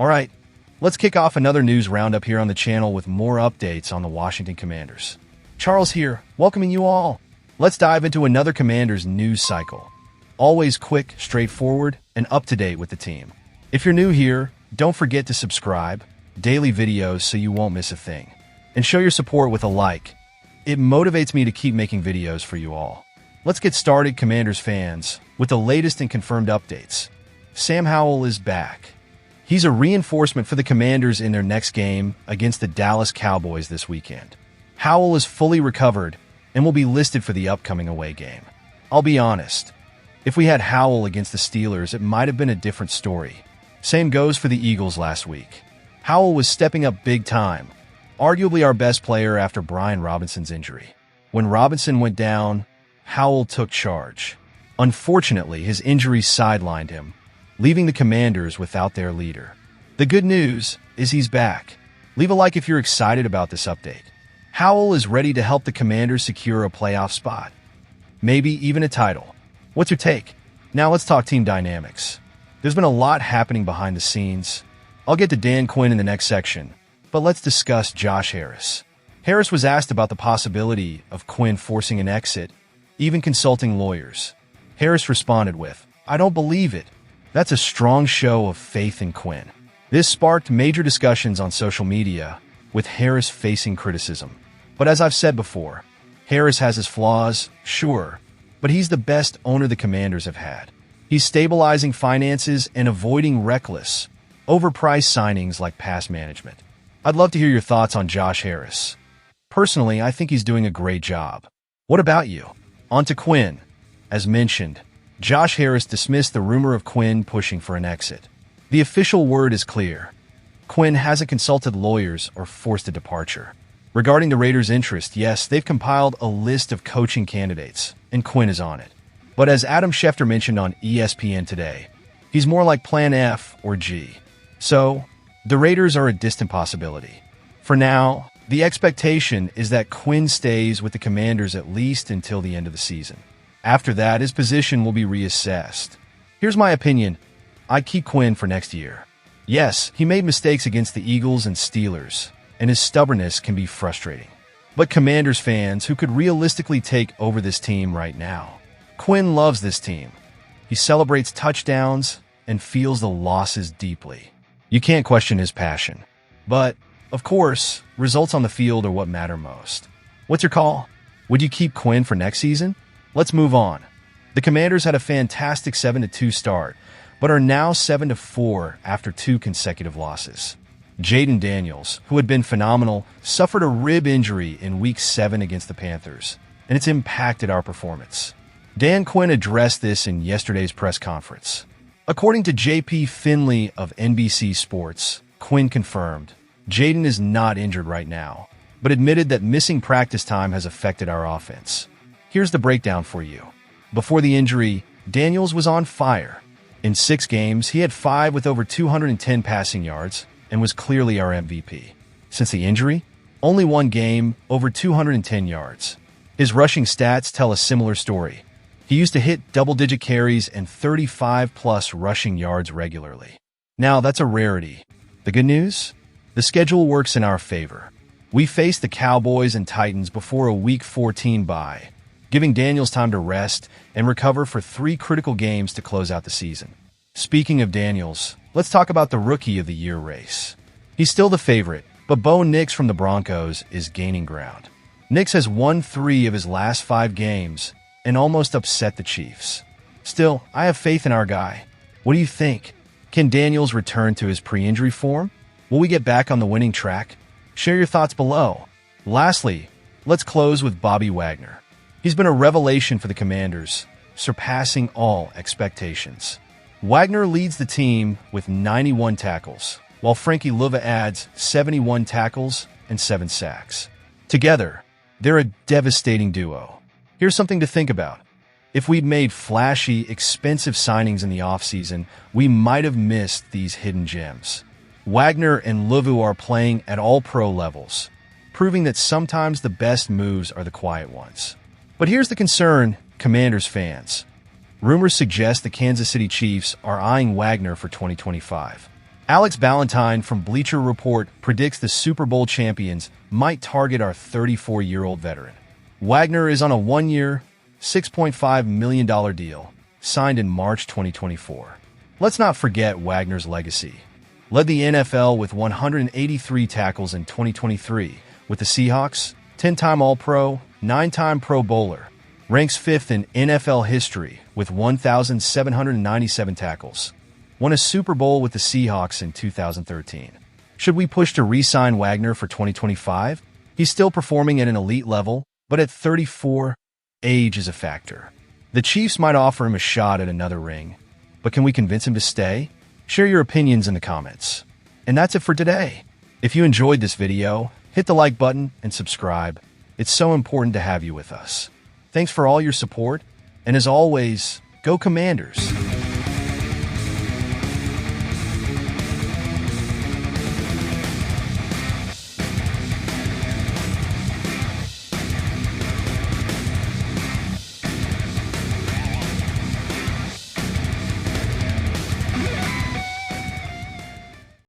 Alright, let's kick off another news roundup here on the channel with more updates on the Washington Commanders. Charles here, welcoming you all. Let's dive into another Commanders news cycle. Always quick, straightforward, and up-to-date with the team. If you're new here, don't forget to subscribe, daily videos so you won't miss a thing. And show your support with a like. It motivates me to keep making videos for you all. Let's get started, Commanders fans, with the latest and confirmed updates. Sam Howell is back. He's a reinforcement for the Commanders in their next game against the Dallas Cowboys this weekend. Howell is fully recovered and will be listed for the upcoming away game. I'll be honest, if we had Howell against the Steelers, it might have been a different story. Same goes for the Eagles last week. Howell was stepping up big time, arguably our best player after Brian Robinson's injury. When Robinson went down, Howell took charge. Unfortunately, his injury sidelined him, leaving the Commanders without their leader. The good news is he's back. Leave a like if you're excited about this update. Howell is ready to help the Commanders secure a playoff spot, maybe even a title. What's your take? Now let's talk team dynamics. There's been a lot happening behind the scenes. I'll get to Dan Quinn in the next section, but let's discuss Josh Harris. Harris was asked about the possibility of Quinn forcing an exit, even consulting lawyers. Harris responded with, "I don't believe it." That's a strong show of faith in Quinn. This sparked major discussions on social media, with Harris facing criticism. But as I've said before, Harris has his flaws, sure, but he's the best owner the Commanders have had. He's stabilizing finances and avoiding reckless, overpriced signings like past management. I'd love to hear your thoughts on Josh Harris. Personally, I think he's doing a great job. What about you? On to Quinn. As mentioned, Josh Harris dismissed the rumor of Quinn pushing for an exit. The official word is clear. Quinn hasn't consulted lawyers or forced a departure. Regarding the Raiders' interest, yes, they've compiled a list of coaching candidates, and Quinn is on it. But as Adam Schefter mentioned on ESPN today, he's more like Plan F or G. So, the Raiders are a distant possibility. For now, the expectation is that Quinn stays with the Commanders at least until the end of the season. After that, his position will be reassessed. Here's my opinion. I'd keep Quinn for next year. Yes, he made mistakes against the Eagles and Steelers, and his stubbornness can be frustrating. But Commanders fans who could realistically take over this team right now. Quinn loves this team. He celebrates touchdowns and feels the losses deeply. You can't question his passion. But, of course, results on the field are what matter most. What's your call? Would you keep Quinn for next season? Let's move on. The Commanders had a fantastic 7-2 start, but are now 7-4 after 2 consecutive losses. Jaden Daniels, who had been phenomenal, suffered a rib injury in Week 7 against the Panthers, and it's impacted our performance. Dan Quinn addressed this in yesterday's press conference. According to JP Finley of NBC Sports, Quinn confirmed, Jaden is not injured right now, but admitted that missing practice time has affected our offense. Here's the breakdown for you. Before the injury, Daniels was on fire. In 6 games, he had 5 with over 210 passing yards and was clearly our MVP. Since the injury, only 1 game, over 210 yards. His rushing stats tell a similar story. He used to hit double-digit carries and 35-plus rushing yards regularly. Now, that's a rarity. The good news? The schedule works in our favor. We face the Cowboys and Titans before a Week 14 bye, giving Daniels time to rest and recover for 3 critical games to close out the season. Speaking of Daniels, let's talk about the Rookie of the Year race. He's still the favorite, but Bo Nix from the Broncos is gaining ground. Nix has won 3 of his last 5 games and almost upset the Chiefs. Still, I have faith in our guy. What do you think? Can Daniels return to his pre-injury form? Will we get back on the winning track? Share your thoughts below. Lastly, let's close with Bobby Wagner. He's been a revelation for the Commanders, surpassing all expectations. Wagner leads the team with 91 tackles, while Frankie Luva adds 71 tackles and 7 sacks. Together, they're a devastating duo. Here's something to think about. If we'd made flashy, expensive signings in the offseason, we might have missed these hidden gems. Wagner and Luvu are playing at all-pro levels, proving that sometimes the best moves are the quiet ones. But here's the concern, Commanders fans. Rumors suggest the Kansas City Chiefs are eyeing Wagner for 2025. Alex Ballantyne from Bleacher Report predicts the Super Bowl champions might target our 34-year-old veteran. Wagner is on a one-year, $6.5 million deal, signed in March 2024. Let's not forget Wagner's legacy. Led the NFL with 183 tackles in 2023 with the Seahawks, 10-time All-Pro, 9-time Pro Bowler. Ranks 5th in NFL history with 1,797 tackles. Won a Super Bowl with the Seahawks in 2013. Should we push to re-sign Wagner for 2025? He's still performing at an elite level, but at 34, age is a factor. The Chiefs might offer him a shot at another ring, but can we convince him to stay? Share your opinions in the comments. And that's it for today. If you enjoyed this video, hit the like button and subscribe. It's so important to have you with us. Thanks for all your support, and as always, go Commanders!